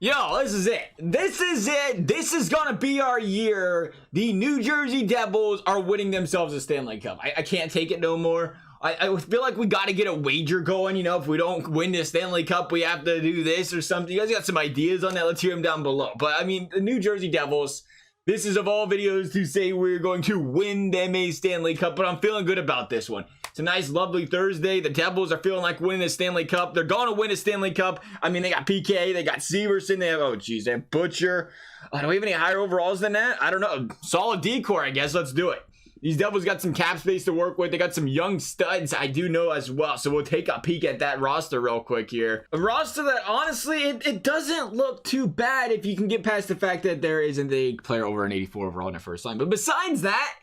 Yo, this is it. This is it. This is gonna be our year. The New Jersey Devils are winning themselves a Stanley Cup. I can't take it no more. I feel like we got to get a wager going. You know, if we don't win the Stanley Cup, we have to do this or something. You guys got some ideas on that? Let's hear them down below. But I mean, the New Jersey Devils, this is of all videos to say we're going to win them a Stanley Cup, but I'm feeling good about this one. It's a nice, lovely Thursday. The Devils are feeling like winning the Stanley Cup. They're going to win a Stanley Cup. I mean, they got PK, they got Severson, they have, oh, geez, they have Butcher. Do we have any higher overalls than that? I don't know. Solid decor, I guess. Let's do it. These Devils got some cap space to work with. They got some young studs, I do know as well. So we'll take a peek at that roster real quick here. A roster that, honestly, it doesn't look too bad if you can get past the fact that there isn't a player over an 84 overall in the first line. But besides that,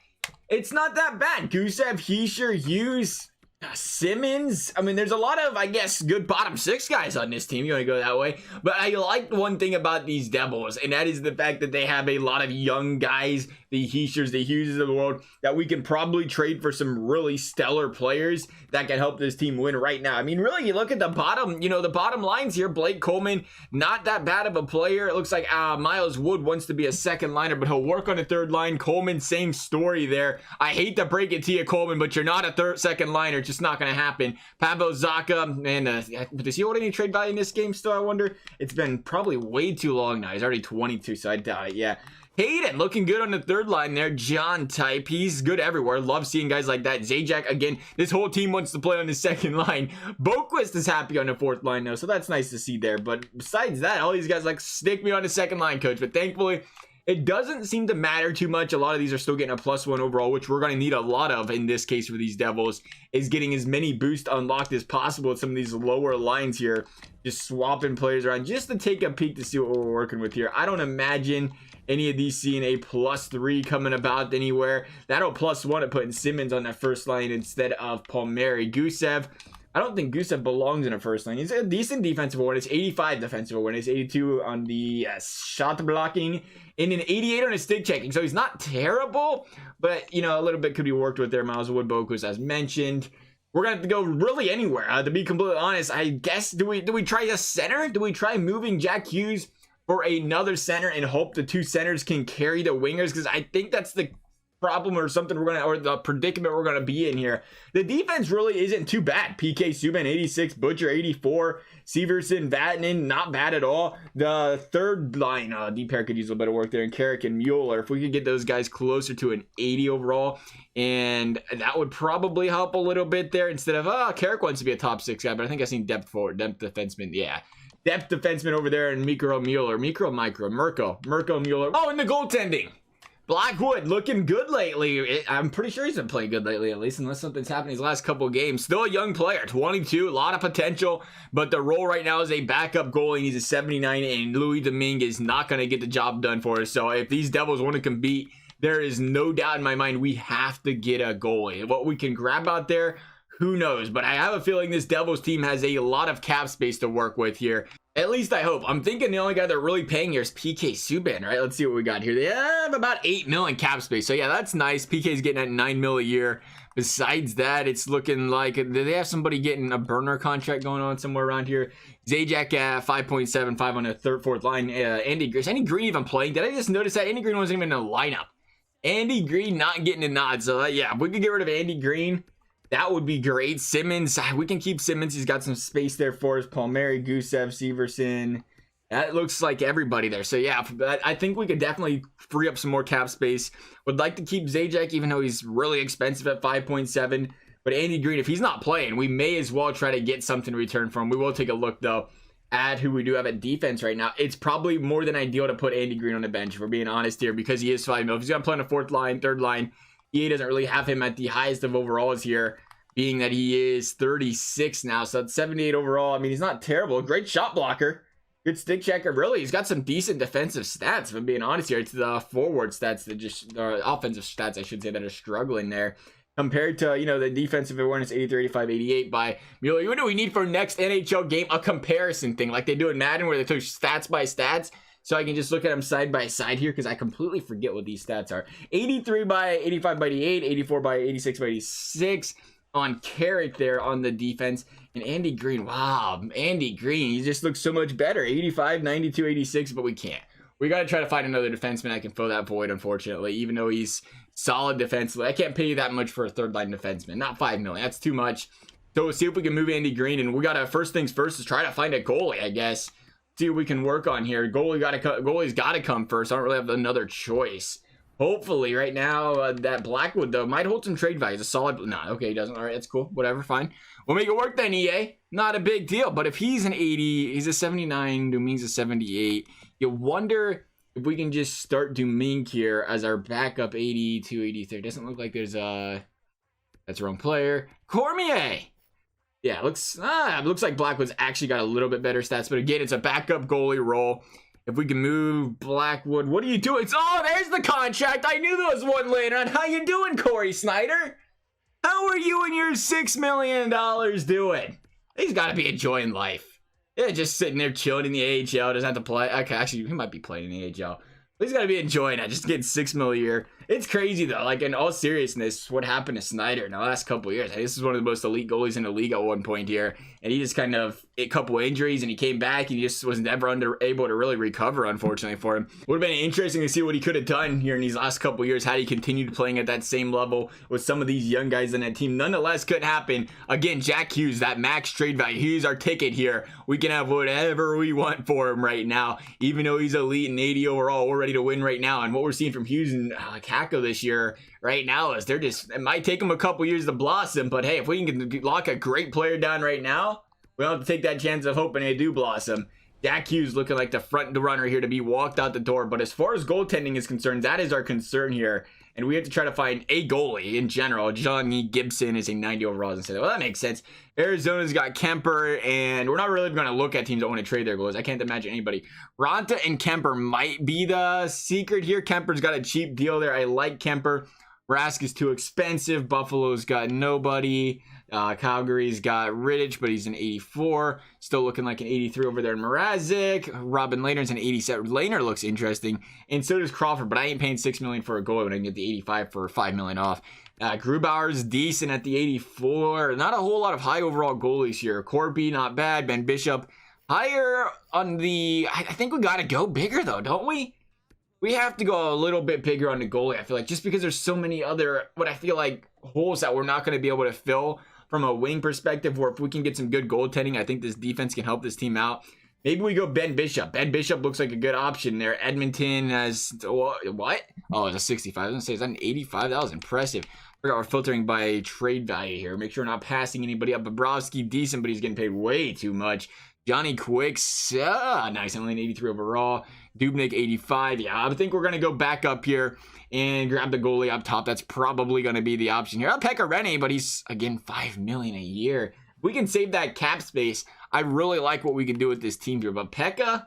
it's not that bad. Gusev, Hischier, Hughes, Simmons. I mean, there's a lot of, I guess, good bottom six guys on this team. You want to go that way. But I like one thing about these Devils, and that is the fact that they have a lot of young guys, the Hischiers, the Hugheses of the world, that we can probably trade for some really stellar players that can help this team win right now. I mean, really, you look at the bottom, you know, the bottom lines here. Blake Coleman, not that bad of a player. It looks like Miles Wood wants to be a second liner, but he'll work on the third line. Coleman, same story there. I hate to break it to you, Coleman, but you're not a second liner. Just not going to happen. Pavel Zacha, and does he hold any trade value in this game still, I wonder? It's been probably way too long now. He's already 22, so I doubt it. Yeah. Hayden looking good on the third line there. John type. He's good everywhere. Love seeing guys like that. Zajac, again, this whole team wants to play on the second line. Boquist is happy on the fourth line now, so that's nice to see there. But besides that, all these guys like, stick me on the second line, coach. But thankfully, it doesn't seem to matter too much. A lot of these are still getting a +1 overall, which we're going to need a lot of in this case for these Devils, is getting as many boosts unlocked as possible with some of these lower lines here. Just swapping players around just to take a peek to see what we're working with here. I don't imagine any of these seeing a +3 coming about anywhere. That'll +1 at putting Simmons on that first line instead of Palmieri. Gusev, I don't think Gusev belongs in a first line. He's a decent defensive awareness, 85 defensive awareness, 82 on the shot blocking, and an 88 on his stick checking. So he's not terrible, but, you know, a little bit could be worked with there. Miles Wood, Boquist, as mentioned. We're going to have to go really anywhere. To be completely honest, I guess, do we try a center? Do we try moving Jack Hughes for another center and hope the two centers can carry the wingers? Because I think that's the problem or something or the predicament we're going to be in here. The defense really isn't too bad. PK Subban 86, Butcher 84, Severson, Vatanen not bad at all. The third line, deep pair could use a little bit of work there, and Carrick and Mueller. If we could get those guys closer to an 80 overall, and that would probably help a little bit there instead of Carrick wants to be a top 6 guy, but I think I've seen depth defenseman. Yeah, depth defenseman over there, and Mirco Mueller, Mirco Mueller. Oh, and the goaltending. Blackwood looking good lately. I'm pretty sure he's been playing good lately, at least, unless something's happened in his last couple of games. Still a young player, 22, a lot of potential, but the role right now is a backup goalie. He's a 79, and Louis Domingue is not going to get the job done for us. So if these Devils want to compete, there is no doubt in my mind we have to get a goalie. What we can grab out there, who knows? But I have a feeling this Devils team has a lot of cap space to work with here. At least I hope. I'm thinking the only guy they're really paying here is PK Subban, right? Let's see what we got here. They have about $8 million cap space. So yeah, that's nice. PK's getting at $9 million a year. Besides that, it's looking like, do they have somebody getting a burner contract going on somewhere around here? Zajac at 5.75 on the fourth line. Andy Green even playing? Did I just notice that Andy Green wasn't even in the lineup? Andy Green not getting a nod. So yeah, if we could get rid of Andy Green, that would be great. Simmons, we can keep Simmons. He's got some space there for us. Palmieri, Gusev, Severson. That looks like everybody there. So yeah, I think we could definitely free up some more cap space. Would like to keep Zajac, even though he's really expensive at 5.7. But Andy Green, if he's not playing, we may as well try to get something in return for him. We will take a look, though, at who we do have at defense right now. It's probably more than ideal to put Andy Green on the bench, if we're being honest here, because he is 5 mil. If he's going to play on the fourth line, third line, EA doesn't really have him at the highest of overalls here, being that he is 36 now. So that's 78 overall. I mean, he's not terrible. Great shot blocker. Good stick checker. Really, he's got some decent defensive stats, if I'm being honest here. It's the forward stats that just, or offensive stats, I should say, that are struggling there. Compared to, you know, the defensive awareness 83, 85, 88 by Mueller. What do we need for next NHL game? A comparison thing like they do in Madden, where they took stats by stats. So I can just look at them side by side here, because I completely forget what these stats are. 83 by 85 by 88, 84 by 86 by 86, on Carrick there on the defense. And Andy Green, wow, Andy Green, he just looks so much better. 85, 92, 86, but we can't. We got to try to find another defenseman that can fill that void, unfortunately, even though he's solid defensively. I can't pay you that much for a third-line defenseman. Not $5 million. That's too much. So we'll see if we can move Andy Green, and we got to, first things first, is try to find a goalie, I guess. See what we can work on here. Goalie's got to come first. I don't really have another choice. Hopefully, right now, that Blackwood, though, might hold some trade value. He's a solid... Nah, okay, he doesn't. All right, that's cool. Whatever, fine. We'll make it work then, EA. Not a big deal. But if he's an 80, he's a 79, Domingue's a 78. You wonder if we can just start Domingue here as our backup 82, 83. Doesn't look like there's a... That's the wrong player. Cormier! Yeah, it looks like Blackwood's actually got a little bit better stats. But again, it's a backup goalie role. If we can move Blackwood, what are you doing? Oh, there's the contract. I knew there was one laying around. How you doing, Corey Snyder? How are you and your $6 million doing? He's got to be enjoying life. Yeah, just sitting there chilling in the AHL. Doesn't have to play. Okay, actually, he might be playing in the AHL. But he's got to be enjoying it. Just getting $6 million a year. It's crazy, though. Like, in all seriousness, what happened to Snyder in the last couple of years. This is one of the most elite goalies in the league at one point here. And he just kind of, a couple of injuries, and he came back, and he just was never able to really recover, unfortunately, for him. Would have been interesting to see what he could have done here in these last couple of years, had he continued playing at that same level with some of these young guys in that team. Nonetheless, couldn't happen. Again, Jack Hughes, that max trade value. He's our ticket here. We can have whatever we want for him right now. Even though he's elite and 80 overall, we're ready to win right now. And what we're seeing from Hughes and Kako this year right now is it might take them a couple years to blossom, but hey, if we can lock a great player down right now, we don't have to take that chance of hoping they do blossom. Jack Hughes looking like the front runner here to be walked out the door. But as far as goaltending is concerned, that is our concern here. And we have to try to find a goalie in general. Johnny Gibson is a 90 overall. Instead. Well, that makes sense. Arizona's got Kemper, and we're not really going to look at teams that want to trade their goalies. I can't imagine anybody. Ranta and Kemper might be the secret here. Kemper's got a cheap deal there. I like Kemper. Rask is too expensive. Buffalo's got nobody. Calgary's got Rittich, but he's an 84. Still looking like an 83 over there in Mrazek. Robin Lehner's an 87. Lehner looks interesting, and so does Crawford, but I ain't paying $6 million for a goalie when I can get the 85 for $5 million off. Grubauer's decent at the 84. Not a whole lot of high overall goalies here. Corby, not bad. Ben Bishop, higher on the... I think we got to go bigger, though, don't we? We have to go a little bit bigger on the goalie, I feel like, just because there's so many other, what I feel like, holes that we're not going to be able to fill from a wing perspective, or if we can get some good goaltending, I think this defense can help this team out. Maybe we go Ben Bishop. Ben Bishop looks like a good option there. Edmonton has, what? Oh, it's a 65. I was going to say, is that an 85? That was impressive. I forgot we're filtering by trade value here. Make sure we're not passing anybody up. Bobrovsky, decent, but he's getting paid way too much. Johnny Quicks, nice, only an 83 overall. Dubnyk, 85. Yeah, I think we're going to go back up here and grab the goalie up top. That's probably going to be the option here. Pekka Rinne, but he's, again, $5 million a year. We can save that cap space. I really like what we can do with this team here. But Pekka,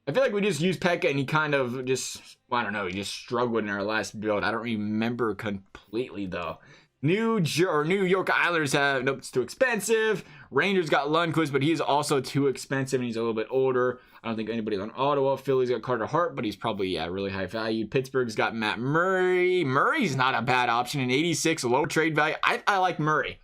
I feel like we just used Pekka and he kind of just, I don't know, he just struggled in our last build. I don't remember completely, though. New York Islanders have, nope, it's too expensive. Rangers got Lundqvist, but he's also too expensive and he's a little bit older. I don't think anybody's on Ottawa. Philly's got Carter Hart, but he's probably, yeah, really high value. Pittsburgh's got Matt Murray. Murray's not a bad option. An 86, low trade value. I like Murray.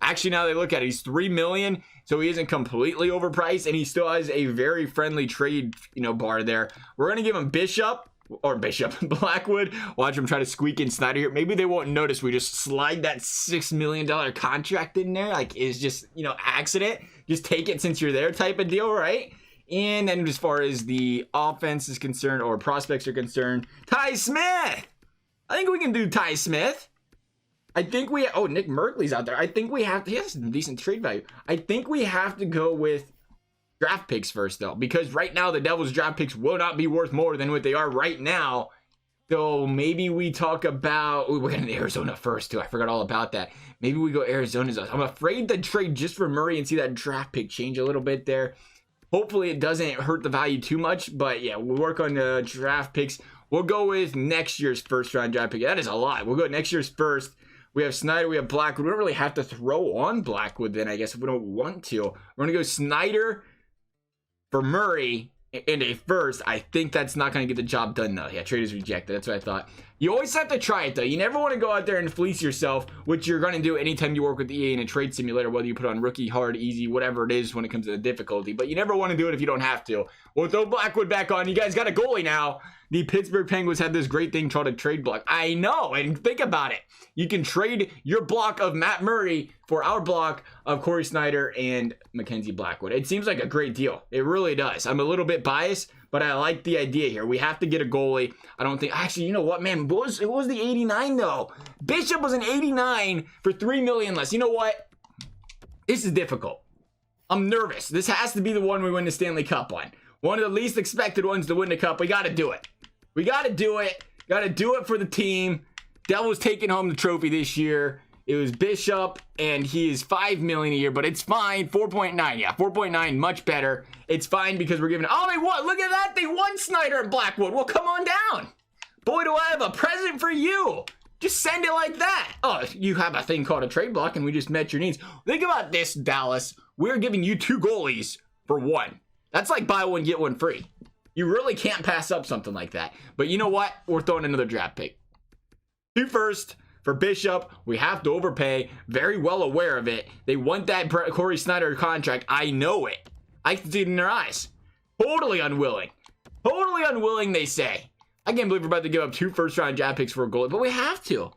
Actually, now they look at it, he's $3 million, so he isn't completely overpriced, and he still has a very friendly trade, bar there. We're going to give him Blackwood. Watch him try to squeak in Snyder here. Maybe they won't notice we just slide that $6 million contract in there. Like, it's just, accident. Just take it since you're there type of deal, right? And then as far as the offense is concerned, or prospects are concerned, Ty Smith. I think we can do Ty Smith. I think Nick Merkley's out there. I think he has some decent trade value. I think we have to go with draft picks first, though, because right now the Devils' draft picks will not be worth more than what they are right now. So maybe we talk about, we're going to Arizona first, too. I forgot all about that. Maybe we go Arizona. I'm afraid to trade just for Murray and see that draft pick change a little bit there. Hopefully it doesn't hurt the value too much, but yeah, we'll work on the draft picks. We'll go with next year's first round draft pick. That is a lot. We'll go next year's first. We have Snyder, we have Blackwood. We don't really have to throw on Blackwood then, I guess, if we don't want to. We're going to go Snyder for Murray and a first. I think that's not going to get the job done, though. Yeah, trade is rejected. That's what I thought. You always have to try it, though. You never want to go out there and fleece yourself, which you're going to do anytime you work with EA in a trade simulator, whether you put on rookie, hard, easy, whatever it is when it comes to the difficulty. But you never want to do it if you don't have to. We'll throw Blackwood back on. You guys got a goalie now. The Pittsburgh Penguins have this great thing called a trade block. I know, and think about it. You can trade your block of Matt Murray for our block of Corey Snyder and Mackenzie Blackwood. It seems like a great deal. It really does. I'm a little bit biased, but I like the idea here. We have to get a goalie. I don't think... Actually, you know what, man? It was the 89, though. Bishop was an 89 for $3 million less. You know what? This is difficult. I'm nervous. This has to be the one we win the Stanley Cup on. One of the least expected ones to win the Cup. We got to do it. We got to do it. Got to do it for the team. Devils taking home the trophy this year. It was Bishop, and he is $5 million a year, but it's fine. 4.9, yeah, 4.9, much better. It's fine because we're giving. Oh, they won! Look at that! They won Snyder and Blackwood. Well, come on down. Boy, do I have a present for you. Just send it like that. Oh, you have a thing called a trade block, and we just met your needs. Think about this, Dallas. We're giving you 2 goalies for 1. That's like buy one get one free. You really can't pass up something like that. But you know what? We're throwing another draft pick. 2 first. For Bishop, we have to overpay. Very well aware of it. They want that Corey Snyder contract. I know it. I can see it in their eyes. Totally unwilling. Totally unwilling, they say. I can't believe we're about to give up 2 first-round draft picks for a goalie, but we have to.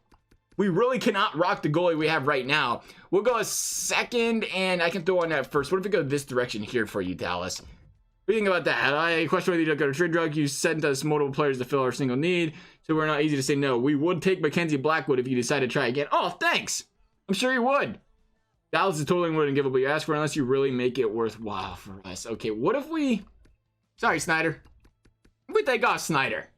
We really cannot rock the goalie we have right now. We'll go a second, and I can throw on that first. What if we go this direction here for you, Dallas? What do you think about that? I question whether you don't go to trade drug. You sent us multiple players to fill our single need, so we're not easy to say no. We would take Mackenzie Blackwood if you decide to try again. Oh, thanks. I'm sure you would. Dallas is totally willing to give up what you ask for unless you really make it worthwhile for us. Okay, what if we... Sorry, Snyder. We take off Snyder.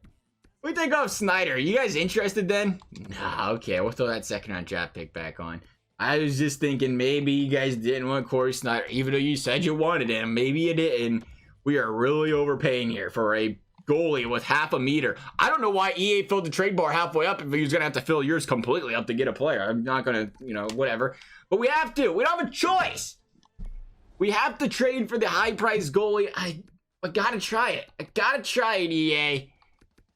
We take off Snyder. You guys interested then? Nah, okay. We'll throw that second-round draft pick back on. I was just thinking maybe you guys didn't want Corey Snyder, even though you said you wanted him. Maybe you didn't. We are really overpaying here for a goalie with half a meter. I don't know why EA filled the trade bar halfway up if he was going to have to fill yours completely up to get a player. I'm not going to, you know, whatever. But we have to. We don't have a choice. We have to trade for the high-priced goalie. I got to try it. I got to try it, EA.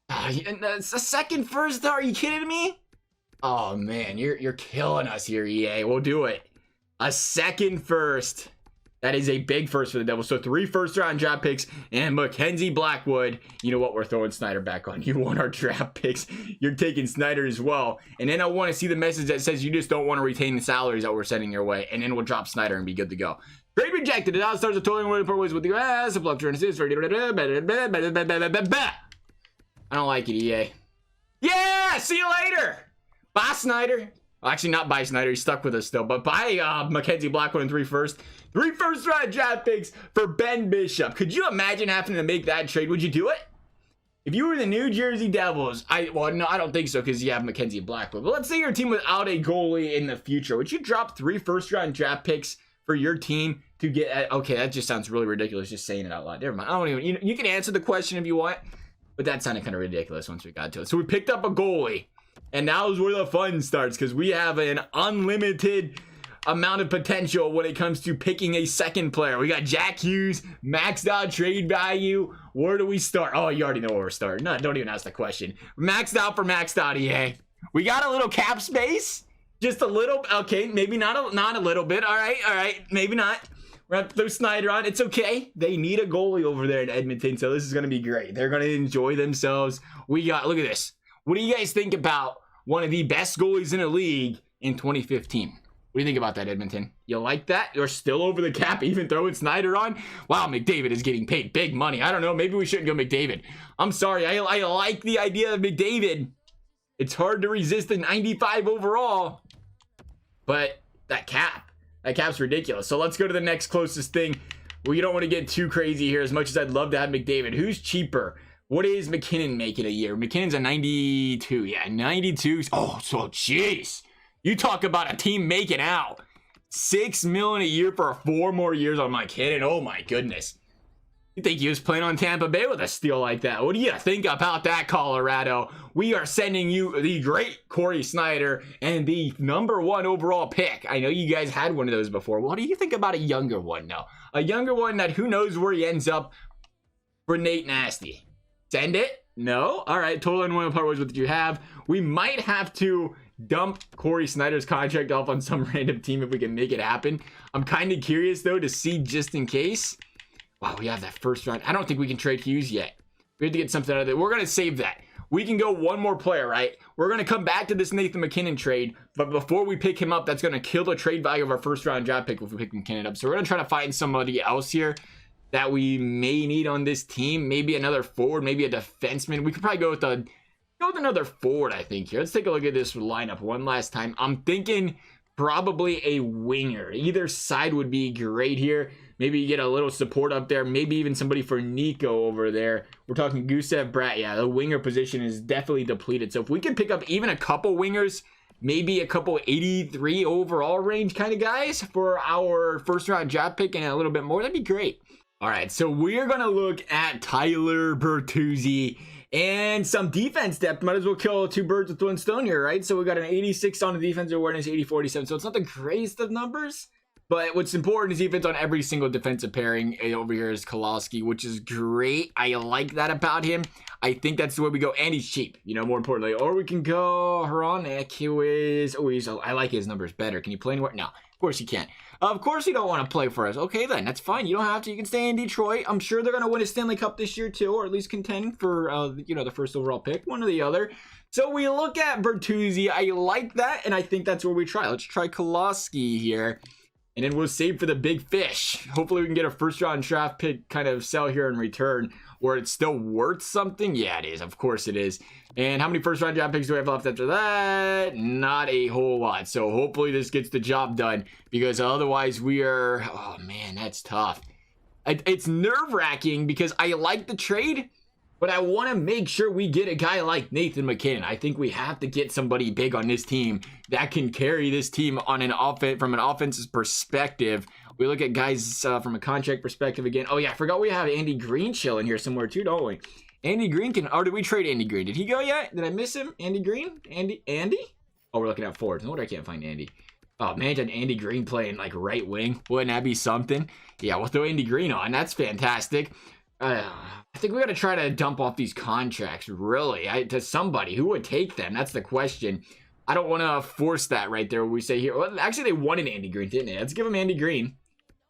It's a second first. Are you kidding me? Oh, man. You're killing us here, EA. We'll do it. A second first. That is a big first for the Devils. So 3 first-round draft picks and Mackenzie Blackwood. You know what? We're throwing Snyder back on. You want our draft picks. You're taking Snyder as well. And then I want to see the message that says you just don't want to retain the salaries that we're sending your way. And then we'll drop Snyder and be good to go. Trade rejected. The Dallas Stars are totally winning for ways with the grass. I don't like it, EA. Yeah! See you later! Bye, Snyder. Well, actually, not by Snyder. He's stuck with us still. But by Mackenzie Blackwood and 3 first. 3 first-round draft picks for Ben Bishop. Could you imagine having to make that trade? Would you do it? If you were the New Jersey Devils, well, no, I don't think so because you have Mackenzie Blackwood. But let's say you're a team without a goalie in the future. Would you drop 3 first-round draft picks for your team to get... Okay, that just sounds really ridiculous just saying it out loud. Never mind. I don't even... You can answer the question if you want, but that sounded kind of ridiculous once we got to it. So we picked up a goalie, and now is where the fun starts because we have an unlimited amount of potential when it comes to picking a second player. We got Jack Hughes, maxed out trade value. Where do we start? Oh, you already know where we're starting. No, don't even ask the question. Maxed out for maxed out, EA. We got a little cap space. Just a little. Okay, maybe not a little bit. All right. Maybe not. We're going to throw Snyder on. It's okay. They need a goalie over there in Edmonton, so this is going to be great. They're going to enjoy themselves. We got, look at this. What do you guys think about one of the best goalies in the league in 2015? What do you think about that, Edmonton? You like that? You're still over the cap, even throwing Snyder on? Wow, McDavid is getting paid big money. I don't know. Maybe we shouldn't go McDavid. I'm sorry. I like the idea of McDavid. It's hard to resist a 95 overall. But that cap's ridiculous. So let's go to the next closest thing. Well, you don't want to get too crazy here as much as I'd love to have McDavid. Who's cheaper? What is MacKinnon making a year? McKinnon's a 92. Yeah, 92. Oh, so jeez. You talk about a team making out. $6 million a year for 4 more years on MacKinnon. Oh my goodness. You think he was playing on Tampa Bay with a steal like that? What do you think about that, Colorado? We are sending you the great Corey Snyder and the #1 overall pick. I know you guys had one of those before. What do you think about a younger one now? A younger one that who knows where he ends up for Nate Nasty. Send it. No? All right. Total unwilling part was what you have. We might have to dump Corey Snyder's contract off on some random team if we can make it happen. I'm kind of curious, though, to see just in case. Wow, we have that first round. I don't think we can trade Hughes yet. We have to get something out of it. We're going to save that. We can go one more player, right? We're going to come back to this Nathan MacKinnon trade, but before we pick him up, that's going to kill the trade value of our first round draft pick if we pick MacKinnon up. So we're going to try to find somebody else here that we may need on this team. Maybe another forward, maybe a defenseman. We could probably go with another forward, I think, here. Let's take a look at this lineup one last time. I'm thinking probably a winger. Either side would be great here. Maybe you get a little support up there. Maybe even somebody for Nico over there. We're talking Gusev, Bratt. Yeah, the winger position is definitely depleted. So if we could pick up even a couple wingers, maybe a couple 83 overall range kind of guys for our first round draft pick and a little bit more, that'd be great. All right, so we're going to look at Tyler Bertuzzi and some defense depth. Might as well kill two birds with one stone here, right? So we got an 86 on the defensive awareness, 80-47. So it's not the greatest of numbers. But what's important is defense on every single defensive pairing. Over here is Kowalski, which is great. I like that about him. I think that's the way we go. And he's cheap, more importantly. Or we can go Hronek, who is... I like his numbers better. Can you play anywhere? No, of course you can't. Of course you don't want to play for us. Okay, then. That's fine. You don't have to. You can stay in Detroit. I'm sure they're going to win a Stanley Cup this year, too. Or at least contend for, the first overall pick. One or the other. So we look at Bertuzzi. I like that. And I think that's where we try. Let's try Kowalski here. And then we'll save for the big fish. Hopefully we can get a first round draft pick kind of sell here in return where it's still worth something. Yeah, it is. Of course it is. And how many first round draft picks do we have left after that? Not a whole lot. So hopefully this gets the job done because otherwise we are... Oh, man, that's tough. It's nerve-wracking because I like the trade, but I want to make sure we get a guy like Nathan MacKinnon. I think we have to get somebody big on this team that can carry this team on from an offensive perspective. We look at guys from a contract perspective again. Oh, yeah, I forgot we have Andy Green chilling here somewhere too, don't we? Andy Green or did we trade Andy Green? Did he go yet? Did I miss him? Andy Green? Andy? Oh, we're looking at forwards. No wonder I can't find Andy. Oh, imagine Andy Green playing like right wing. Wouldn't that be something? Yeah, we'll throw Andy Green on. That's fantastic. I think we got to try to dump off these contracts, really, to somebody. Who would take them? That's the question. I don't want to force that right there. We say here. Well, actually, they wanted Andy Green, didn't they? Let's give him Andy Green.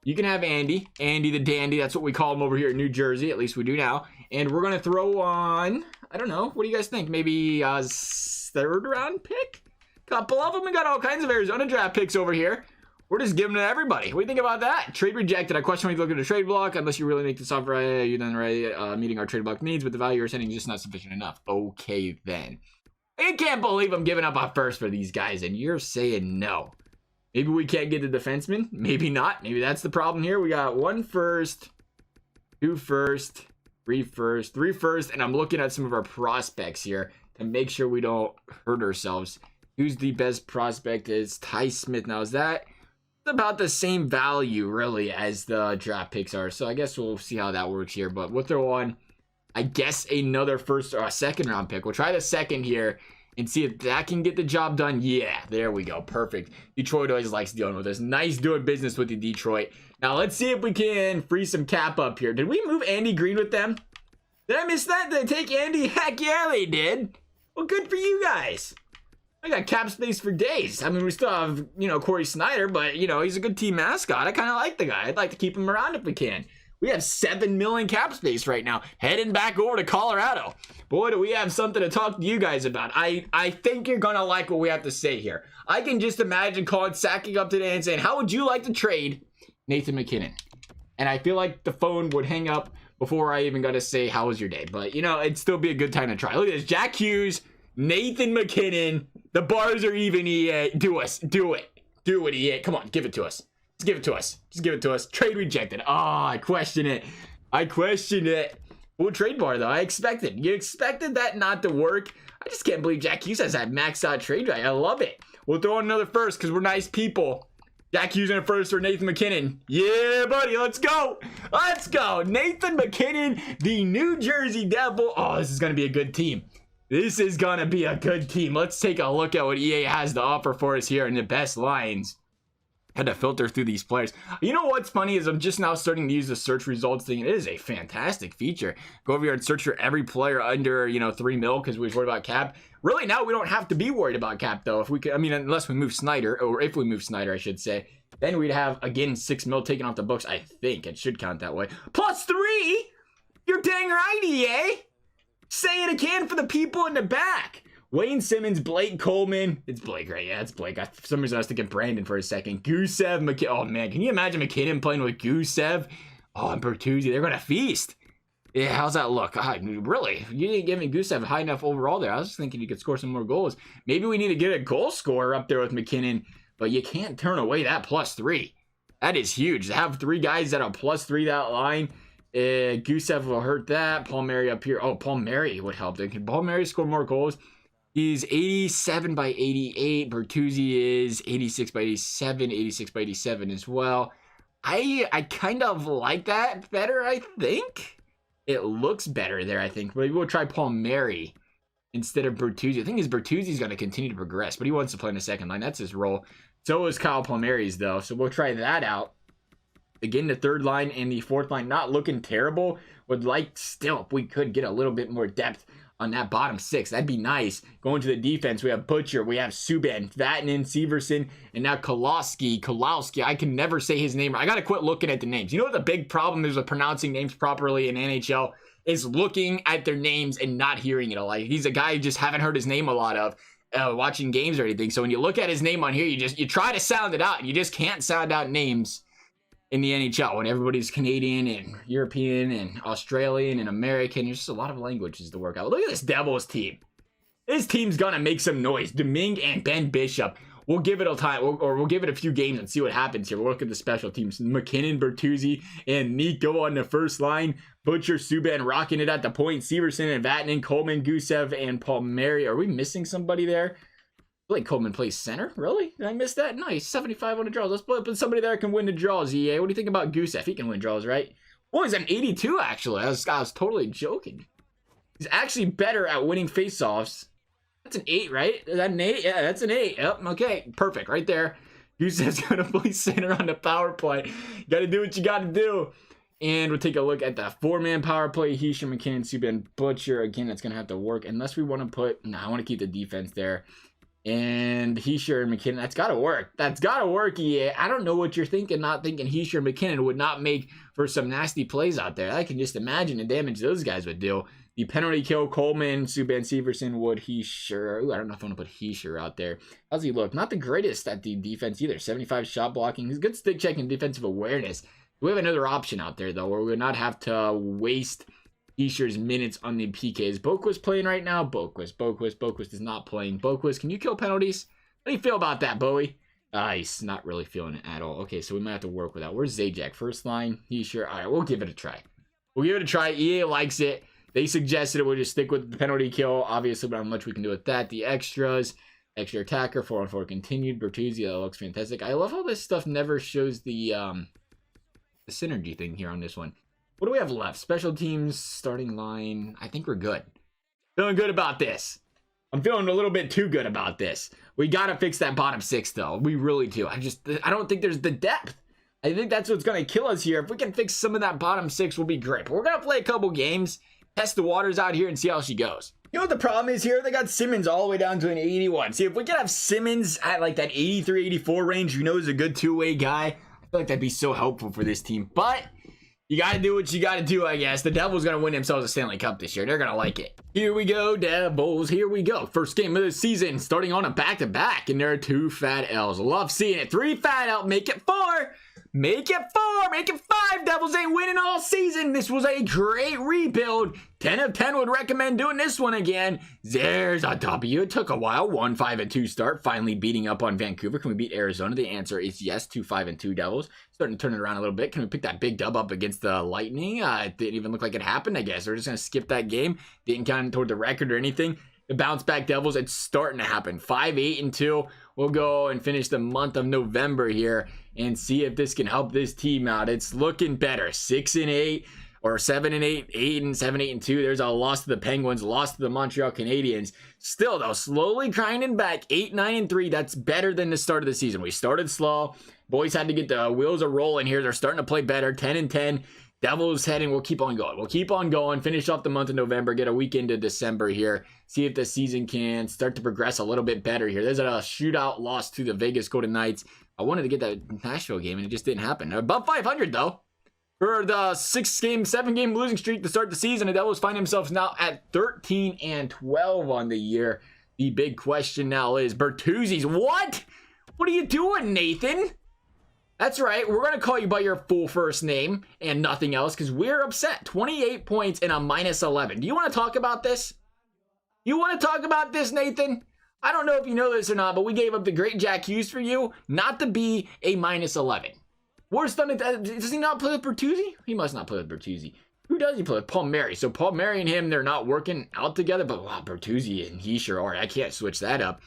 You can have Andy. Andy the Dandy. That's what we call him over here in New Jersey. At least we do now. And we're going to throw on, I don't know. What do you guys think? Maybe a third round pick? Couple of them. We got all kinds of Arizona draft picks over here. We're just giving it to everybody. What do you think about that? Trade rejected. I question when you look at a trade block. Unless you really make this offer, you're then meeting our trade block needs, but the value you're sending is just not sufficient enough. Okay, then. I can't believe I'm giving up a first for these guys, and you're saying no. Maybe we can't get the defenseman. Maybe not. Maybe that's the problem here. We got 1 first, 2 first, 3 first, 3 first, and I'm looking at some of our prospects here to make sure we don't hurt ourselves. Who's the best prospect? Is Ty Smith. Now, is that... about the same value really as the draft picks are, so I guess we'll see how that works here. But we'll throw on, I guess, another first or a second round pick. We'll try the second here and see if that can get the job done. Yeah, there we go. Perfect. Detroit always likes dealing with us. Nice doing business with the Detroit. Now let's see if we can free some cap up here. Did we move Andy Green with them? Did I miss that? Did I take Andy? Heck yeah, they did. Well, good for you guys. I got cap space for days. I mean, we still have, Corey Snyder, but, he's a good team mascot. I kind of like the guy. I'd like to keep him around if we can. We have $7 million cap space right now, heading back over to Colorado. Boy, do we have something to talk to you guys about. I think you're going to like what we have to say here. I can just imagine Colin sacking up today and saying, how would you like to trade Nathan MacKinnon? And I feel like the phone would hang up before I even got to say, how was your day? But, it'd still be a good time to try. Look at this. Jack Hughes, Nathan MacKinnon. The bars are even, EA. Do it. Do it, EA. Come on, give it to us. Just give it to us. Just give it to us. Trade rejected. Oh, I question it. Well, trade bar, though. I expected. You expected that not to work. I just can't believe Jack Hughes has that max out trade value. I love it. We'll throw in another first because we're nice people. Jack Hughes in a first for Nathan MacKinnon. Yeah, buddy. Let's go. Let's go. Nathan MacKinnon, the New Jersey Devil. Oh, this is going to be a good team. This is going to be a good team. Let's take a look at what EA has to offer for us here in the best lines. Had to filter through these players. You know what's funny is I'm just now starting to use the search results thing. It is a fantastic feature. Go over here and search for every player under, you know, 3 mil because we was worried about cap. Really, now we don't have to be worried about cap though. If we could, I mean, unless we move Snyder, or if we move Snyder, I should say, then we'd have again 6 mil taken off the books. I think it should count that way. +3. You're dang right, EA. Say it again for the people in the back. Wayne Simmons, Blake Coleman. It's Blake, right? Yeah, it's Blake. For some reason, I was thinking Brandon for a second. Gusev, MacKinnon. Oh, man. Can you imagine MacKinnon playing with Gusev? Oh, and Bertuzzi. They're going to feast. Yeah, how's that look? Really? You didn't give me Gusev high enough overall there. I was just thinking you could score some more goals. Maybe we need to get a goal scorer up there with MacKinnon, but you can't turn away that +3. That is huge. To have 3 guys that are +3 that line. Gusev will hurt that. Palmieri up here. Oh, Palmieri would help. Can Palmieri score more goals? He's 87 by 88. Bertuzzi is 86 by 87, 86 by 87 as well. I kind of like that better, I think. It looks better there, I think. Maybe we'll try Palmieri instead of Bertuzzi. The thing is, Bertuzzi's going to continue to progress, but he wants to play in the second line. That's his role. So is Kyle Palmieri's, though. So we'll try that out. Again, the third line and the fourth line not looking terrible. Would like still, if we could get a little bit more depth on that bottom 6, that'd be nice. Going to the defense, we have Butcher, we have Subban, Vatanen, Severson, and now Kolowski. I can never say his name. I gotta quit looking at the names. You know what the big problem is with pronouncing names properly in NHL is looking at their names and not hearing it a lot. He's a guy you just haven't heard his name a lot of watching games or anything. So when you look at his name on here, you try to sound it out, and you just can't sound out names in the NHL when everybody's Canadian and European and Australian and American. There's just a lot of languages to work out. Look at this Devils team. This team's gonna make some noise. Domingue and Ben Bishop. We'll give it a time, or we'll give it a few games and see what happens here. We'll look at the special teams. MacKinnon, Bertuzzi, and Nico on the first line. Butcher, Subban rocking it at the point. Severson and Vatanen, Coleman, Gusev, and Palmieri. Are we missing somebody there? Blake Coleman plays center? Really? Did I miss that? Nice. 75 on the draws. Let's put somebody there can win the draws, EA. What do you think about Gusev? He can win draws, right? Oh, he's an 82, actually. I was totally joking. He's actually better at winning faceoffs. That's an 8, right? Is that an 8? Yeah, that's an 8. Yep, okay. Perfect. Right there. Gusev's going to play center on the power play. You got to do what you got to do. And we'll take a look at the 4-man power play. Hischier, MacKinnon, Subban, Butcher. Again, that's going to have to work. Unless we want to put... No, I want to keep the defense there. And Hischier and MacKinnon, that's got to work. That's got to work, EA. I don't know what you're thinking, not thinking Hischier and MacKinnon would not make for some nasty plays out there. I can just imagine the damage those guys would do. The penalty kill, Coleman, Subban, Severson, Wood, Hischier. Ooh, I don't know if I want to put Hischier out there. How's he look? Not the greatest at the defense either. 75 shot blocking. He's good stick check and defensive awareness. We have another option out there, though, where we would not have to waste Hischier's minutes on the PKs. Boquist playing right now. Boquist is not playing. Boquist, can you kill penalties? How do you feel about that, Bowie? He's not really feeling it at all. Okay, so we might have to work with that. Where's Zajac? First line. Hischier. All right, we'll give it a try. EA likes it. They suggested it. We'll just stick with the penalty kill. Obviously, but not much we can do with that. The extras. Extra attacker. 4-on-4 continued. Bertuzzi. That looks fantastic. I love how this stuff never shows the synergy thing here on this one. What do we have left? Special teams, starting line. I think we're good. Feeling good about this. I'm feeling a little bit too good about this. We got to fix that bottom 6, though. We really do. I don't think there's the depth. I think that's what's going to kill us here. If we can fix some of that bottom 6, we'll be great. But we're going to play a couple games, test the waters out here, and see how she goes. You know what the problem is here? They got Simmons all the way down to an 81. See, if we could have Simmons at like that 83, 84 range, you know, is a good two-way guy. I feel like that'd be so helpful for this team. But you got to do what you got to do, I guess. The Devils going to win themselves a Stanley Cup this year. They're going to like it. Here we go, Devils. Here we go. First game of the season, starting on a back-to-back. And there are 2 fat L's. Love seeing it. 3 fat L. Make it 4. Make it 4. Make it 5. Devils ain't winning all season. This was a great rebuild. 10 of 10 would recommend doing this one again. There's a W. It took a while. 1-5-2 start. Finally beating up on Vancouver. Can we beat Arizona? The answer is yes. 2-5-2 Devils. Starting to turn it around a little bit. Can we pick that big dub up against the Lightning? It didn't even look like it happened, I guess. We're just going to skip that game. Didn't count toward the record or anything. The bounce back Devils, it's starting to happen. 5-8-2. We'll go and finish the month of November here and see if this can help this team out. It's looking better. 6-8 or 7-8, 8-7, 8-2. There's a loss to the Penguins, loss to the Montreal Canadiens. Still though, slowly grinding back. 8-9-3. That's better than the start of the season. We started slow, Boys had to get the wheels a rolling here. They're starting to play better. 10-10. Devils heading. We'll keep on going. We'll keep on going. Finish off the month of November. Get a week into December here. See if the season can start to progress a little bit better here. There's a shootout loss to the Vegas Golden Knights. I wanted to get that Nashville game, and it just didn't happen. Above 500, though. For the 7-game losing streak to start the season, the Devils find themselves now at 13-12 on the year. The big question now is Bertuzzi's. What? What are you doing, Nathan? That's right. We're going to call you by your full first name and nothing else because we're upset. 28 points and a -11. Do you want to talk about this? You want to talk about this, Nathan? I don't know if you know this or not, but we gave up the great Jack Hughes for you not to be a -11. Worst on it. Does he not play with Bertuzzi? He must not play with Bertuzzi. Who does he play with? Palmieri. So Palmieri and him, they're not working out together. But wow, Bertuzzi and he sure are. I can't switch that up.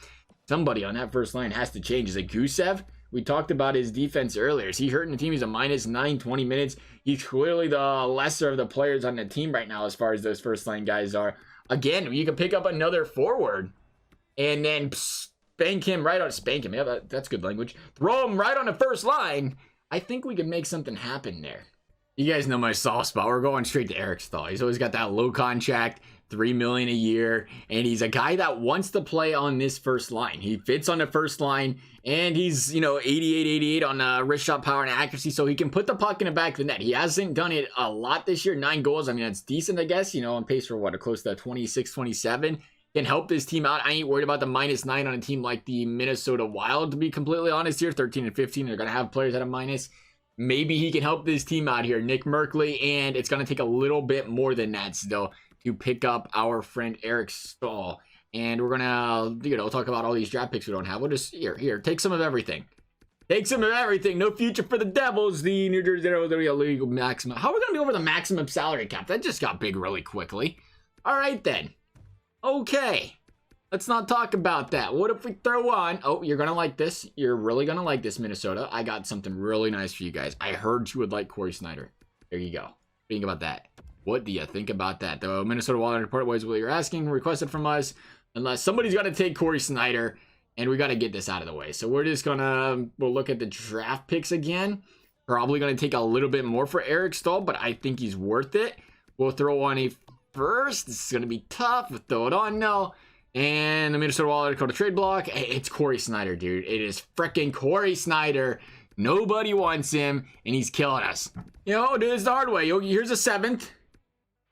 Somebody on that first line has to change. Is it Gusev? We talked about his defense earlier. Is he hurting the team? He's a -9, 20 minutes. He's clearly the lesser of the players on the team right now as far as those first line guys are. Again, you can pick up another forward and then spank him right on. Spank him. Yeah, that's good language. Throw him right on the first line. I think we can make something happen there. You guys know my soft spot. We're going straight to Eric Staal. He's always got that low contract, $3 million a year, and he's a guy that wants to play on this first line. He fits on the first line, and he's 88 on wrist shot power and accuracy, so he can put the puck in the back of the net. He hasn't done it a lot this year. 9 goals. I mean, that's decent, I guess. On pace for what, close to 26, 27. Can help this team out. I ain't worried about the -9 on a team like the Minnesota Wild, to be completely honest here. 13-15, they're going to have players at a minus. Maybe he can help this team out here, Nick Merkley, and it's going to take a little bit more than that still to pick up our friend Eric Staal. And we're going to, talk about all these draft picks we don't have. We'll just, here, take some of everything. Take some of everything. No future for the Devils. The New Jersey Devils, they're illegal maximum. How are we going to be over the maximum salary cap? That just got big really quickly. All right, then. Okay, let's not talk about that. What if we throw on, you're gonna like this, you're really gonna like this, Minnesota. I got something really nice for you guys. I heard you would like Corey Snyder. There you go. Think about that. What do you think about that? The Minnesota Wild report was what you're asking, requested from us, unless somebody's got to take Corey Snyder, and we got to get this out of the way. So we're just gonna, we'll look at the draft picks again. Probably gonna take a little bit more for Eric Staal, but I think he's worth it. We'll throw on a first. This is going to be tough. We'll throw it on now. And the Minnesota Wild called a trade block. Hey, it's Corey Snyder, dude. It is freaking Corey Snyder. Nobody wants him, and he's killing us. Do this the hard way. Here's a 7th.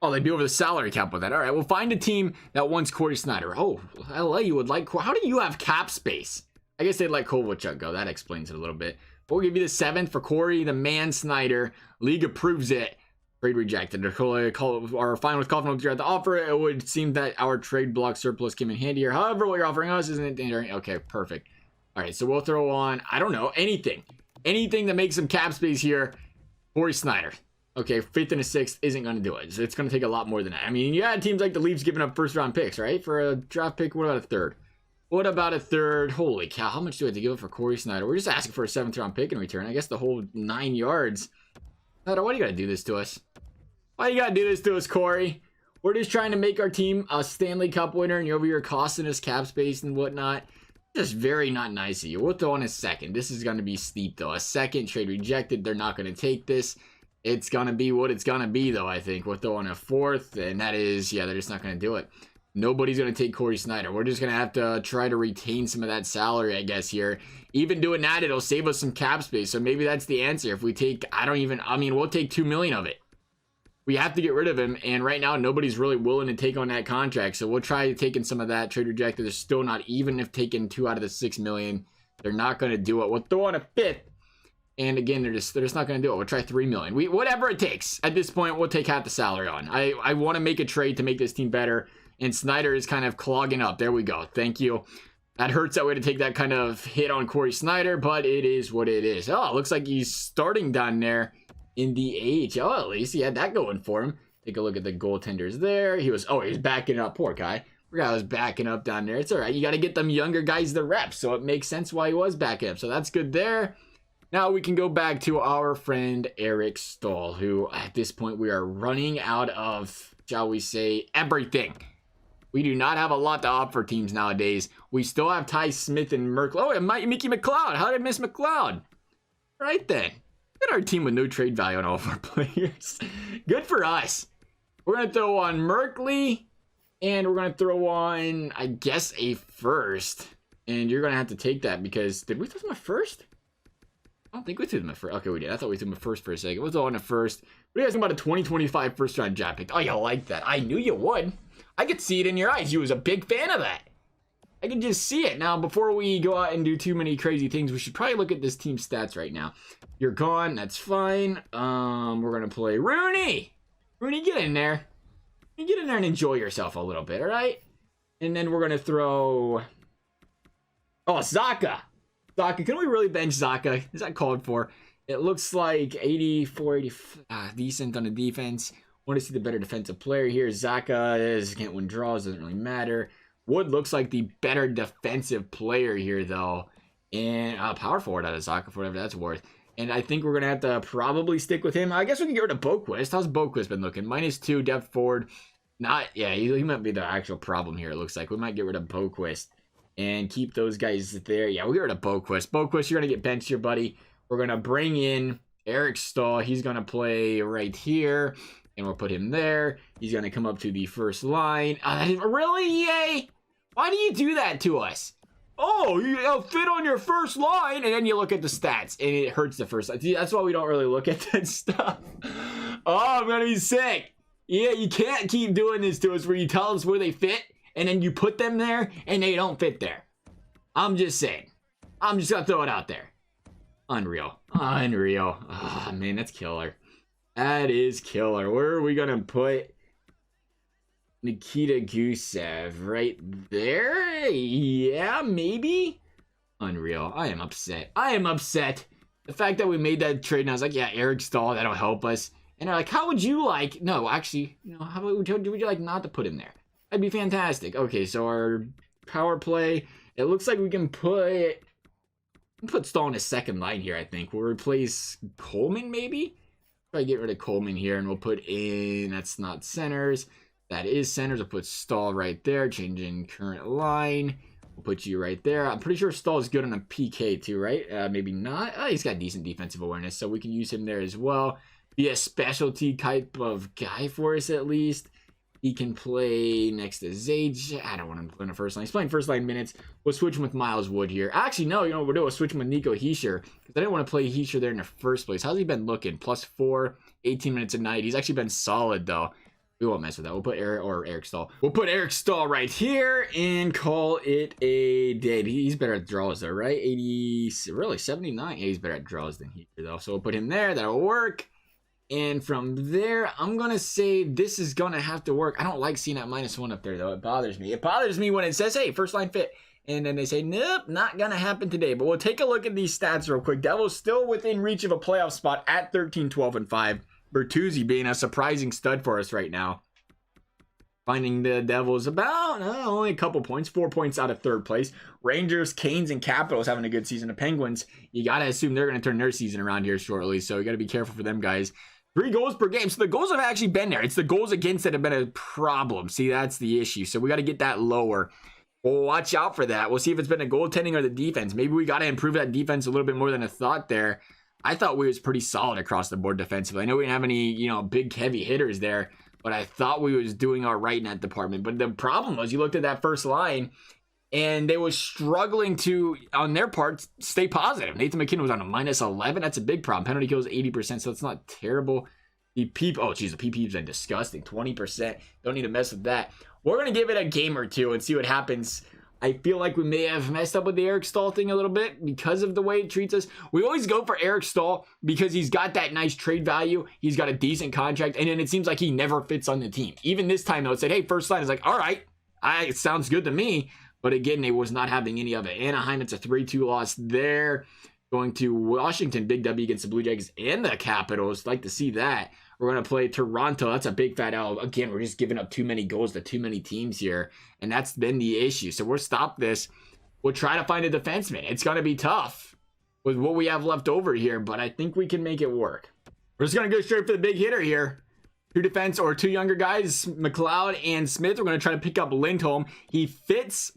Oh, they'd be over the salary cap with that. All right, we'll find a team that wants Corey Snyder. Oh, LA, you would like. How do you have cap space? I guess they'd let Kovalchuk go. That explains it a little bit. But we'll give you the 7th for Corey, the man Snyder. League approves it. Trade rejected. Our fine with confidence at the offer. It would seem that our trade block surplus came in handy here. However, what you're offering us isn't it? Okay, perfect. All right, so we'll throw on, I don't know, anything that makes some cap space here. Corey Snyder. Okay, 5th and a 6th isn't going to do it. So it's going to take a lot more than that. I mean, you had teams like the Leafs giving up first-round picks, right? For a draft pick, what about a 3rd? What about a 3rd? Holy cow, how much do I have to give up for Corey Snyder? We're just asking for a 7th-round pick in return. I guess the whole 9 yards. Snyder, why do you got to do this to us? Why you got to do this to us, Corey? We're just trying to make our team a Stanley Cup winner, and you're over here costing us cap space and whatnot. Just very not nice of you. We'll throw on a 2nd. This is going to be steep, though. A 2nd, trade rejected. They're not going to take this. It's going to be what it's going to be, though, I think. We'll throw on a 4th, and that is, they're just not going to do it. Nobody's going to take Corey Snyder. We're just going to have to try to retain some of that salary, I guess, here. Even doing that, it'll save us some cap space. So maybe that's the answer. If we take, we'll take $2 million of it. We have to get rid of him, and right now, nobody's really willing to take on that contract. So we'll try taking some of that. Trade rejected. They're still not, even if taking 2 out of the $6 million, they're not going to do it. We'll throw on a 5th. And again, they're just not going to do it. We'll try $3 million. Whatever it takes. At this point, we'll take half the salary on. I want to make a trade to make this team better. And Snyder is kind of clogging up. There we go. Thank you. That hurts that way to take that kind of hit on Corey Snyder, but it is what it is. Oh, it looks like he's starting down there in the AHL. At least he had that going for him. Take a look at the goaltenders there. He was backing up. Poor guy. Poor guy was backing up down there. It's all right. You got to get them younger guys the reps, so it makes sense why he was backing up. So that's good there. Now we can go back to our friend Eric Staal, who at this point we are running out of, shall we say, everything. We do not have a lot to offer teams nowadays. We still have Ty Smith and Merkley. Oh, and Mickey McLeod. How did I miss McLeod? Right then. Look at our team with no trade value on all of our players. Good for us. We're going to throw on Merkley. And we're going to throw on, I guess, a first. And you're going to have to take that because... Did we throw them a first? I don't think we threw them a first. Okay, we did. I throw them a first for a second. We'll throw on a first. What do you guys think about a 2025 first round draft pick? Oh, you like that. I knew you would. I could see it in your eyes. You was a big fan of that. I can just see it. Now, before we go out and do too many crazy things, we should probably look at this team stats right now. You're gone. That's fine. We're going to play Rooney. Rooney, get in there. You get in there and enjoy yourself a little bit, all right? And then we're going to throw... Oh, Zaka. Zaka, can we really bench Zaka? Is that called for? It looks like 84, 80, decent on the defense. Want to see the better defensive player here. Zaka can't win draws, doesn't really matter. Wood looks like the better defensive player here, though. And power forward out of Zaka for whatever that's worth. And I think we're going to have to probably stick with him. I guess we can get rid of Boquist. How's Boquist been looking? -2 depth forward. Yeah, he might be the actual problem here, it looks like. We might get rid of Boquist and keep those guys there. Yeah, we'll get rid of Boquist. Boquist, you're going to get benched here, buddy. We're going to bring in Eric Stahl. He's going to play right here. And we'll put him there. He's going to come up to the first line. Really, EA? Why do you do that to us? Oh, you fit on your first line, and then you look at the stats, and it hurts the first line. That's why we don't really look at that stuff. Oh, I'm gonna be sick. Yeah, you can't keep doing this to us where you tell us where they fit, and then you put them there, and they don't fit there. I'm just saying. I'm just gonna throw it out there. Unreal. Unreal. Oh, man, that's killer. That is killer. Where are we gonna put Nikita Gusev? Right there? Yeah, maybe? Unreal. I am upset. I am upset. The fact that we made that trade and I was like, yeah, Eric Stahl, that'll help us. And they're like, how would you like... No, actually, how would you like not to put him there? That'd be fantastic. Okay, so our power play, it looks like we can put Stahl in a second line here, I think. We'll replace Coleman, maybe? Probably get rid of Coleman here, and we'll put in... That's not centers. That is centers. We'll put Stahl right there. Changing current line. We'll put you right there. I'm pretty sure Stahl is good on a PK too, right? Maybe not. He's got decent defensive awareness, so we can use him there as well. Be a specialty type of guy for us at least. He can play next to Zage. I don't want him to play in the first line. He's playing first line minutes. We'll switch him with Miles Wood here. Actually, no, you know what we'll do? We'll switch him with Nico Hischier because I didn't want to play Hischier there in the first place. How's he been looking? +4, 18 minutes a night. He's actually been solid though. We won't mess with that. We'll put Eric Stahl. We'll put Eric Stahl right here and call it a day. He's better at draws though, right? 80, really 79. Yeah, he's better at draws than Hischier though. So we'll put him there. That'll work. And from there, I'm going to say this is going to have to work. I don't like seeing that -1 up there, though. It bothers me. It bothers me when it says, hey, first line fit. And then they say, nope, not going to happen today. But we'll take a look at these stats real quick. Devils still within reach of a playoff spot at 13, 12, and 5. Bertuzzi being a surprising stud for us right now. Finding the Devils about only a couple points. 4 points out of third place. Rangers, Canes, and Capitals having a good season. The Penguins, you got to assume they're going to turn their season around here shortly. So you got to be careful for them guys. 3 goals per game. So the goals have actually been there. It's the goals against that have been a problem. See, that's the issue. So we got to get that lower. We'll watch out for that. We'll see if it's been the goaltending or the defense. Maybe we got to improve that defense a little bit more than I thought there. I thought we was pretty solid across the board defensively. I know we didn't have any, big heavy hitters there, but I thought we was doing all right in that department. But the problem was you looked at that first line and they were struggling to, on their part, stay positive. Nathan MacKinnon was on a -11. That's a big problem. Penalty kills 80%, so it's not terrible. The PP's been disgusting. 20%. Don't need to mess with that. We're going to give it a game or two and see what happens. I feel like we may have messed up with the Eric Stahl thing a little bit because of the way it treats us. We always go for Eric Stahl because he's got that nice trade value. He's got a decent contract, and then it seems like he never fits on the team. Even this time, though, it said, hey, first line is like, all right, it sounds good to me. But again, it was not having any of it. Anaheim, it's a 3-2 loss there. Going to Washington, big W against the Blue Jackets and the Capitals. Like to see that. We're going to play Toronto. That's a big fat L. Again, we're just giving up too many goals to too many teams here. And that's been the issue. So we'll stop this. We'll try to find a defenseman. It's going to be tough with what we have left over here. But I think we can make it work. We're just going to go straight for the big hitter here. 2 defense or 2 younger guys, McLeod and Smith. We're going to try to pick up Lindholm. He fits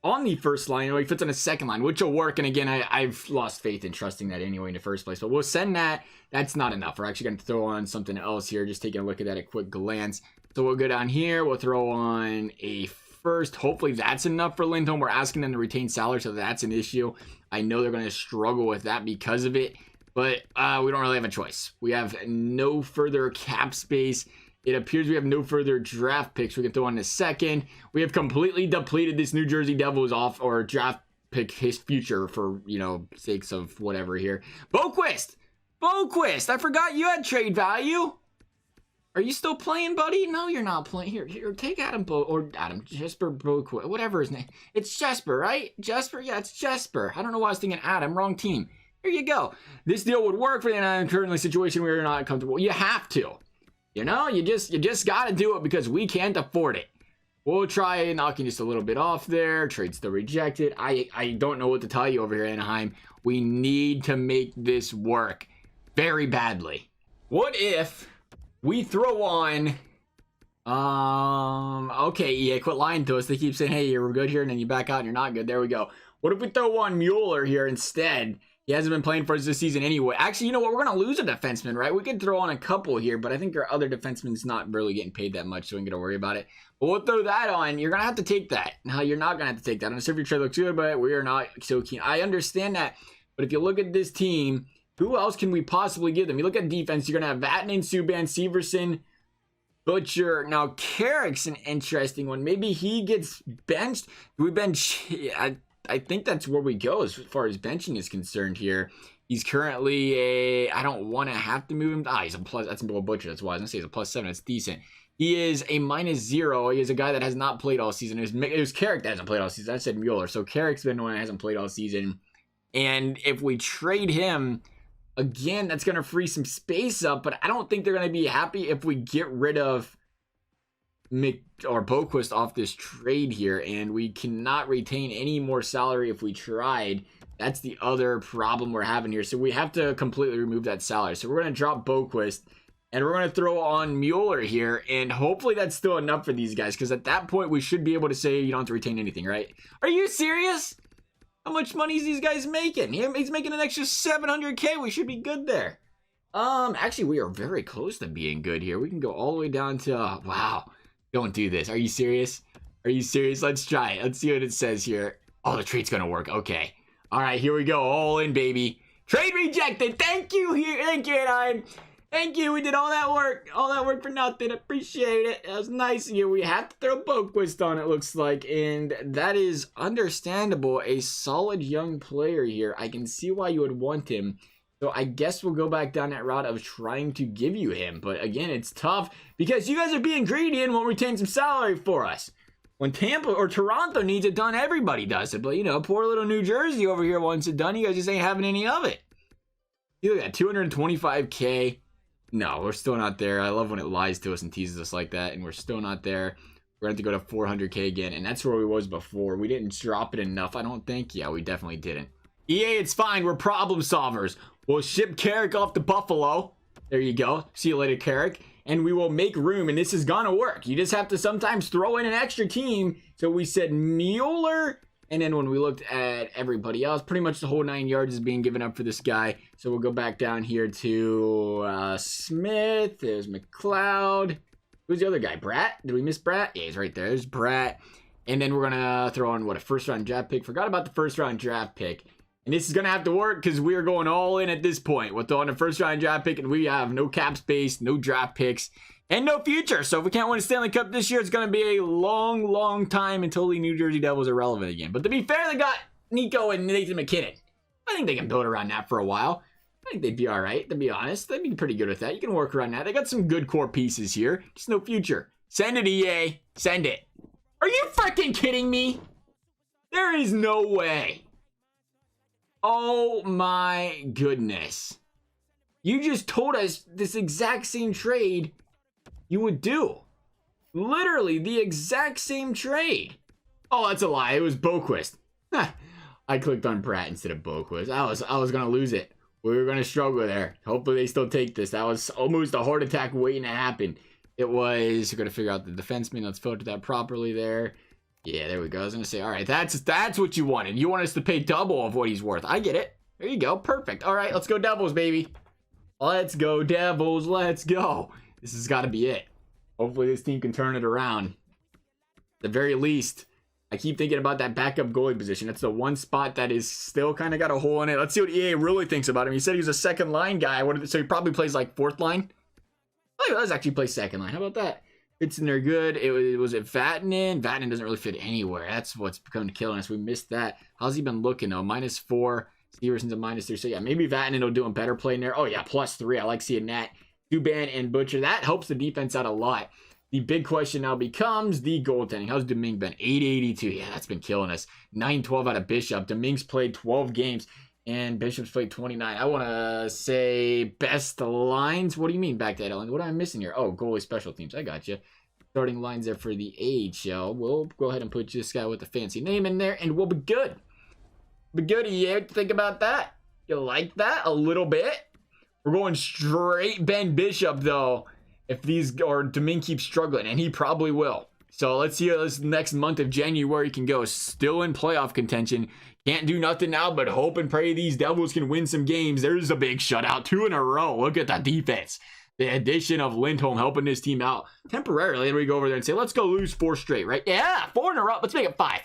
on the first line. He fits on a second line, which will work. And again, I've lost faith in trusting that anyway in the first place. But we'll send that. That's not enough. We're actually going to throw on something else here. Just taking a look at that at a quick glance. So we'll go down here. We'll throw on a first. Hopefully that's enough for Lindholm. We're asking them to retain salary, so that's an issue. I know they're going to struggle with that because of it. But we don't really have a choice. We have no further cap space. It appears we have no further draft picks. We can throw on a second. We have completely depleted this New Jersey Devils off or draft pick his future for, sakes of whatever here. Boquist! I forgot you had trade value. Are you still playing, buddy? No, you're not playing. Here, take Jesper Boquist, whatever his name. It's Jesper, right? Jesper? Yeah, it's Jesper. I don't know why I was thinking Adam. Wrong team. Here you go. This deal would work for the currently situation where you're not comfortable. You have to. You just got to do it because we can't afford it. We'll try knocking just a little bit off there. Trade still rejected. I don't know what to tell you over here, Anaheim. We need to make this work very badly. What if we throw on... Okay, EA, quit lying to us. They keep saying, hey, we're good here, and then you back out and you're not good. There we go. What if we throw on Mueller here instead? He hasn't been playing for us this season anyway. Actually, you know what? We're going to lose a defenseman, right? We could throw on a couple here, but I think our other defenseman's not really getting paid that much, so we ain't going to worry about it. But we'll throw that on. You're going to have to take that. Now, you're not going to have to take that. I'm sure if your trade looks good, but we are not so keen. I understand that, but if you look at this team, who else can we possibly give them? You look at defense, you're going to have Vatanen, Subban, Severson, Butcher. Now, Carrick's an interesting one. Maybe he gets benched. Do we bench... I think that's where we go as far as benching is concerned here. He's currently I don't want to have to move him. He's a plus. That's a little Butcher. That's why I was going to say he's a +7. That's decent. He is a -0. He is a guy that has not played all season. It was Carrick that hasn't played all season. I said Mueller. So Carrick's been one that hasn't played all season. And if we trade him, again, that's going to free some space up. But I don't think they're going to be happy if we get rid of Boquist off this trade here, and we cannot retain any more salary if we tried. That's the other problem we're having here. So we have to completely remove that salary. So we're going to drop Boquist, and we're going to throw on Mueller here, and hopefully that's still enough for these guys, because at that point we should be able to say you don't have to retain anything, right? Are you serious? How much money is these guys making? He's making an extra $700K. We should be good there. Actually, we are very close to being good here. We can go all the way down to wow. Don't do this. Are you serious? Are you serious? Let's try it. Let's see what it says here. Oh, the trade's going to work. Okay. All right, here we go. All in, baby. Trade rejected. Thank you here. Thank you, Anaheim. Thank you. We did all that work. All that work for nothing. Appreciate it. That was nice of you. We have to throw Boquist on, it looks like. And that is understandable. A solid young player here. I can see why you would want him. So I guess we'll go back down that route of trying to give you him. But again, it's tough because you guys are being greedy and won't retain some salary for us. When Tampa or Toronto needs it done, everybody does it. But, poor little New Jersey over here wants it done. You guys just ain't having any of it. You look at $225K. No, we're still not there. I love when it lies to us and teases us like that. And we're still not there. We're going to have to go to $400K again. And that's where we was before. We didn't drop it enough, I don't think. Yeah, we definitely didn't. EA, it's fine. We're problem solvers. We'll ship Carrick off to Buffalo. There you go. See you later, Carrick. And we will make room, and this is going to work. You just have to sometimes throw in an extra team. So we said Mueller, and then when we looked at everybody else, pretty much the whole 9 yards is being given up for this guy. So we'll go back down here to Smith. There's McLeod. Who's the other guy? Bratt? Did we miss Bratt? Yeah, he's right there. There's Bratt. And then we're going to throw on, a first-round draft pick. Forgot about the first-round draft pick. And this is going to have to work because we are going all in at this point. We're throwing a first-round draft pick, and we have no cap space, no draft picks, and no future. So if we can't win a Stanley Cup this year, it's going to be a long, long time until the New Jersey Devils are relevant again. But to be fair, they got Nico and Nathan MacKinnon. I think they can build around that for a while. I think they'd be all right, to be honest. They'd be pretty good with that. You can work around that. They got some good core pieces here. Just no future. Send it, EA. Send it. Are you freaking kidding me? There is no way. Oh my goodness. You just told us this exact same trade you would do. Literally the exact same trade. Oh, that's a lie. It was Boquist. I clicked on Pratt instead of Boquist. I was going to lose it. We were going to struggle there. Hopefully they still take this. That was almost a heart attack waiting to happen. It was, we're going to figure out the defenseman. Let's filter that properly there. Yeah, there we go. I was going to say, all right, that's what you wanted. You want us to pay double of what he's worth. I get it. There you go. Perfect. All right, let's go Devils, baby. Let's go Devils. Let's go. This has got to be it. Hopefully this team can turn it around. At the very least, I keep thinking about that backup goalie position. That's the one spot that is still kind of got a hole in it. Let's see what EA really thinks about him. He said he was a second line guy. So he probably plays like fourth line. Oh, he does actually play second line. How about that? Fits in there good. Was it Vatanen? Vatanen doesn't really fit anywhere. That's what's becoming killing us. We missed that. How's he been looking though? -4. Steverson's a -3. So yeah, maybe Vatanen will do a better play in there. Oh yeah, +3. I like seeing that. Subban and Butcher. That helps the defense out a lot. The big question now becomes the goaltending. How's Domingue been? 882. Yeah, that's been killing us. 912 out of Bishop. Domingue's played 12 games. And Bishop's played 29. I want to say best lines. What do you mean back to that, Ellen? What am I missing here? Oh, goalie special teams. I got you. Starting lines there for the AHL. We'll go ahead and put this guy with a fancy name in there, and we'll be good. Be good. You think about that? You like that a little bit? We're going straight Ben Bishop, though, if Domingue keeps struggling, and he probably will. So let's see how this next month of January can go. Still in playoff contention. Can't do nothing now but hope and pray these Devils can win some games. There's a big shutout. 2 in a row. Look at the defense. The addition of Lindholm helping this team out temporarily. And we go over there and say, let's go lose 4 straight, right? Yeah, 4 in a row. Let's make it 5.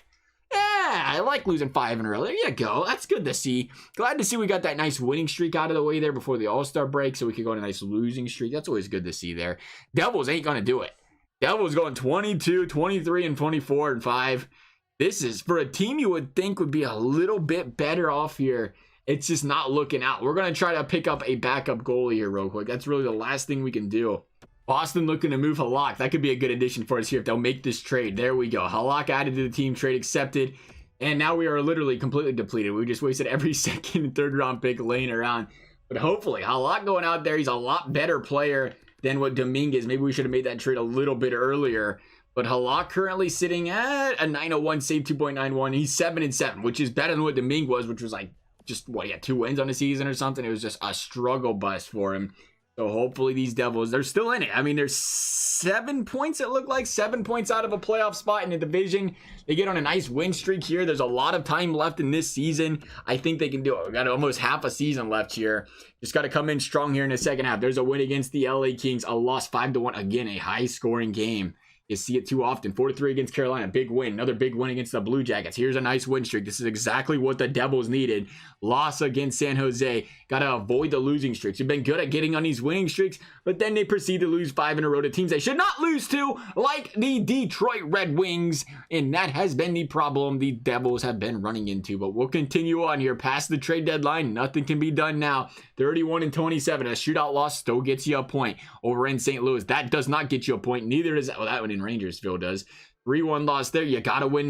Yeah, I like losing 5 in a row. There you go. That's good to see. Glad to see we got that nice winning streak out of the way there before the All-Star break so we could go on a nice losing streak. That's always good to see there. Devils ain't going to do it. Devils going 22, 23, and 24, and 5. This is, for a team you would think would be a little bit better off here, it's just not looking out. We're going to try to pick up a backup goalie here real quick. That's really the last thing we can do. Boston looking to move Halak. That could be a good addition for us here if they'll make this trade. There we go. Halak added to the team, trade accepted. And now we are literally completely depleted. We just wasted every second and third round pick laying around. But hopefully, Halak going out there, he's a lot better player than what Domingue is. Maybe we should have made that trade a little bit earlier. But Halak currently sitting at a 901 save 2.91. He's 7-7, which is better than what Domingue was, which was like just what, he had 2 wins on the season or something. It was just a struggle bus for him. So hopefully these Devils, they're still in it. I mean, there's 7 points, it looked like. 7 points out of a playoff spot in the division. They get on a nice win streak here. There's a lot of time left in this season. I think they can do it. We got almost half a season left here. Just got to come in strong here in the second half. There's a win against the LA Kings. A loss 5-1. Again, a high-scoring game. You see it too often. 4-3 against Carolina. Big win. Another big win against the Blue Jackets. Here's a nice win streak. This is exactly what the Devils needed. Loss against San Jose. Got to avoid the losing streaks. You've been good at getting on these winning streaks, but then they proceed to lose 5 in a row to teams they should not lose to, like the Detroit Red Wings. And that has been the problem the Devils have been running into. But we'll continue on here past the trade deadline. Nothing can be done now. 31-27. A shootout loss still gets you a point over in St. Louis. That does not get you a point. Neither does that. Well, that one in Rangersville does. 3-1 loss there. You got to win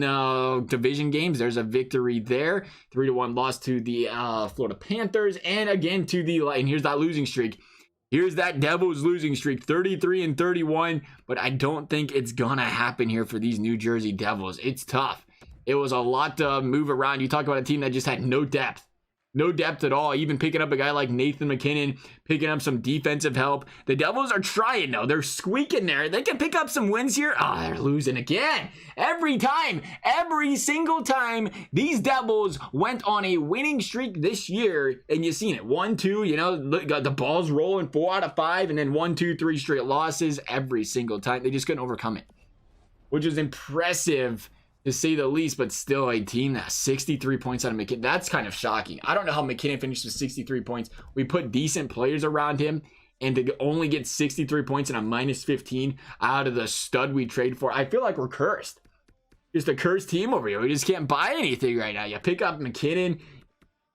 division games. There's a victory there. 3-1 loss to the Florida Panthers. And again to the, and here's that losing streak. Here's that Devils losing streak. 33-31. But I don't think it's going to happen here for these New Jersey Devils. It's tough. It was a lot to move around. You talk about a team that just had no depth. No depth at all. Even picking up a guy like Nathan MacKinnon, picking up some defensive help. The Devils are trying, though. They're squeaking there. They can pick up some wins here. Oh, they're losing again. Every time, every single time, these Devils went on a winning streak this year, and you've seen it. 1-2, you know, got the balls rolling 4 out of 5, and then 1-2-3 straight losses every single time. They just couldn't overcome it, which is impressive to say the least, but still a team that has 63 points out of MacKinnon. That's kind of shocking. I don't know how MacKinnon finished with 63 points. We put decent players around him, and to only get 63 points and a -15 out of the stud we trade for, I feel like we're cursed. Just a cursed team over here. We just can't buy anything right now. You pick up MacKinnon,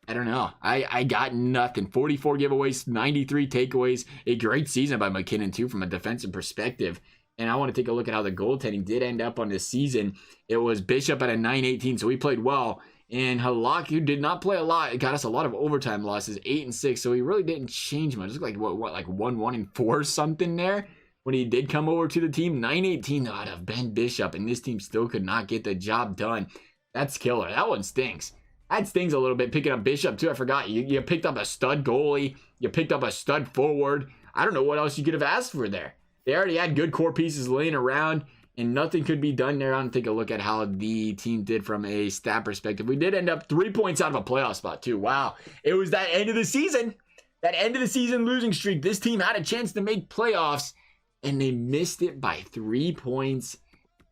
I don't know. I got nothing. 44 giveaways, 93 takeaways. A great season by MacKinnon, too, from a defensive perspective. And I want to take a look at how the goaltending did end up on this season. It was Bishop at a 918, so he played well. And Halak, who did not play a lot, it got us a lot of overtime losses, 8-6. So he really didn't change much. It was like what, like 1-1-4 something there when he did come over to the team. 918 out of Ben Bishop, and this team still could not get the job done. That's killer. That one stinks. That stings a little bit. Picking up Bishop too. I forgot. You picked up a stud goalie. You picked up a stud forward. I don't know what else you could have asked for there. They already had good core pieces laying around, and nothing could be done there. I don't take a look at how the team did from a stat perspective. We did end up 3 points out of a playoff spot too. Wow. It was that end of the season. That end of the season losing streak. This team had a chance to make playoffs, and they missed it by 3 points,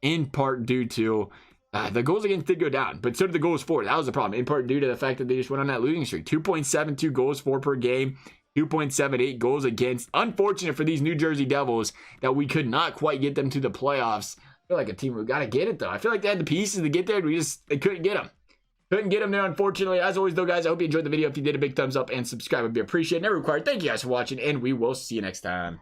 in part due to the goals against did go down, but so did the goals for. That was the problem, in part due to the fact that they just went on that losing streak. 2.72 goals for per game, 2.78 goals against. Unfortunate for these New Jersey Devils that we could not quite get them to the playoffs. I feel like a team we got to get it, though. I feel like they had the pieces to get there. They couldn't get them. Couldn't get them there, unfortunately. As always, though, guys, I hope you enjoyed the video. If you did, a big thumbs up and subscribe would be appreciated. Never required. Thank you guys for watching, and we will see you next time.